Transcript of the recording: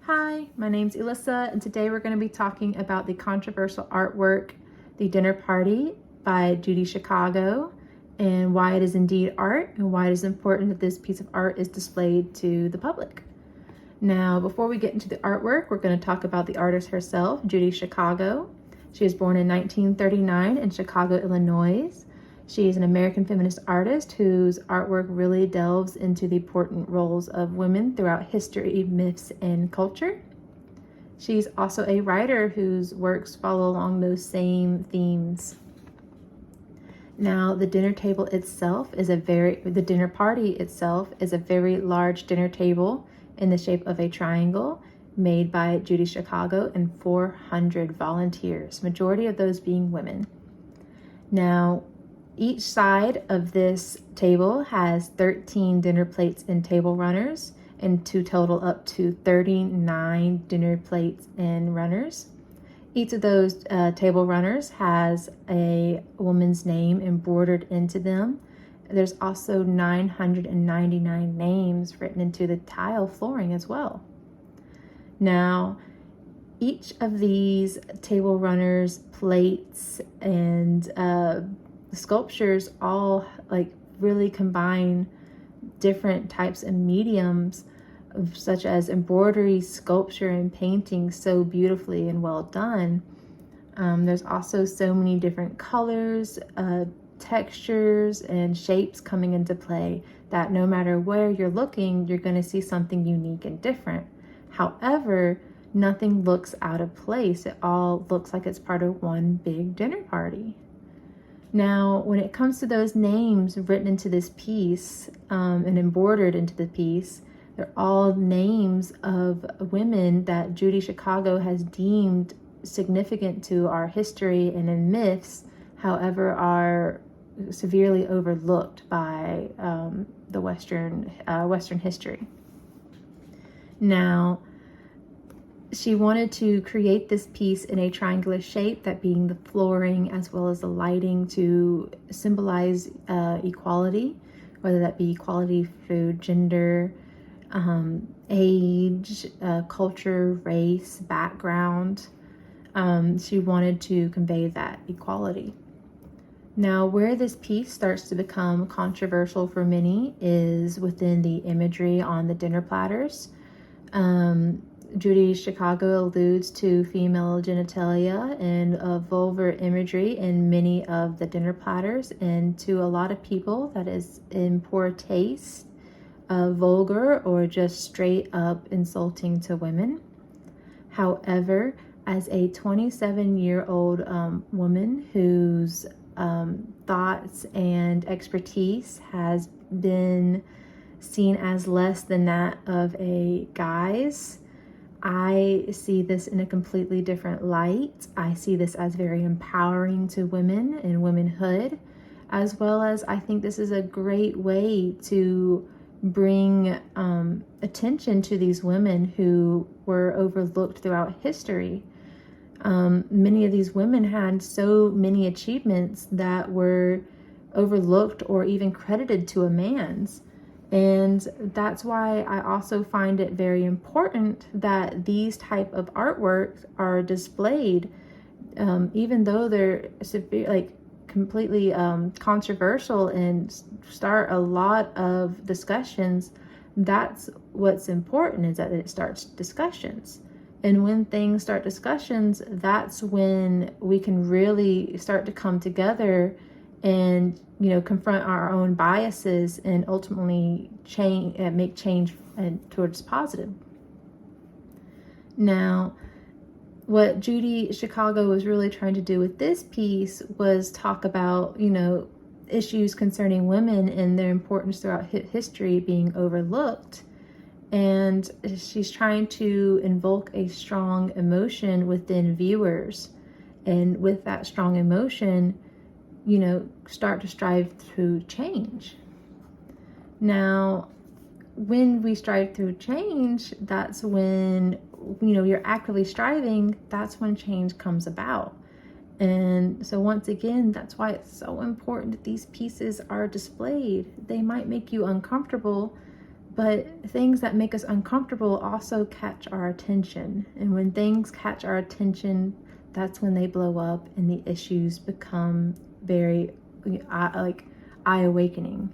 Hi, my name's Elissa, and today we're going to be talking about the controversial artwork, The Dinner Party by Judy Chicago, and why it is indeed art and why it is important that this piece of art is displayed to the public. Now, before we get into the artwork, we're going to talk about the artist herself, Judy Chicago. She was born in 1939 in Chicago, Illinois. She is an American feminist artist whose artwork really delves into the important roles of women throughout history, myths, and culture. She's also a writer whose works follow along those same themes. Now, the dinner party itself is a very large dinner table in the shape of a triangle made by Judy Chicago and 400 volunteers, majority of those being women. Now, each side of this table has 13 dinner plates and table runners, and to total up to 39 dinner plates and runners. Each of those table runners has a woman's name embroidered into them. There's also 999 names written into the tile flooring as well. Now, each of these table runners, plates, and sculptures all really combine different types of mediums such as embroidery, sculpture, and painting so beautifully and well done. There's also so many different colors, textures, and shapes coming into play that no matter where you're looking, you're going to see something unique and different. However, nothing looks out of place. It all looks like it's part of one big dinner party. Now, when it comes to those names written into this piece and embroidered into the piece, they're all names of women that Judy Chicago has deemed significant to our history and in myths, however, are severely overlooked by the Western history. Now, she wanted to create this piece in a triangular shape, that being the flooring as well as the lighting, to symbolize equality, whether that be equality through gender, age, culture, race, background. She wanted to convey that equality. Now, where this piece starts to become controversial for many is within the imagery on the dinner platters. Judy Chicago alludes to female genitalia and vulvar imagery in many of the dinner platters, and to a lot of people that is in poor taste, vulgar, or just straight up insulting to women. However, as a 27-year-old woman whose thoughts and expertise has been seen as less than that of a guy's, I see this in a completely different light. I see this as very empowering to women and womanhood, as well as I think this is a great way to bring attention to these women who were overlooked throughout history. Many of these women had so many achievements that were overlooked or even credited to a man's. And that's why I also find it very important that these type of artworks are displayed, even though they're completely controversial and start a lot of discussions. That's what's important, is that it starts discussions. And when things start discussions, that's when we can really start to come together and confront our own biases and ultimately make change towards positive. Now, what Judy Chicago was really trying to do with this piece was talk about issues concerning women and their importance throughout history being overlooked. And she's trying to invoke a strong emotion within viewers, and with that strong emotion, start to strive through change. Now, when we strive through change, that's when, you're actively striving, that's when change comes about. And so once again, that's why it's so important that these pieces are displayed. They might make you uncomfortable, But things that make us uncomfortable also catch our attention. And when things catch our attention, that's when they blow up and the issues become very like eye-awakening.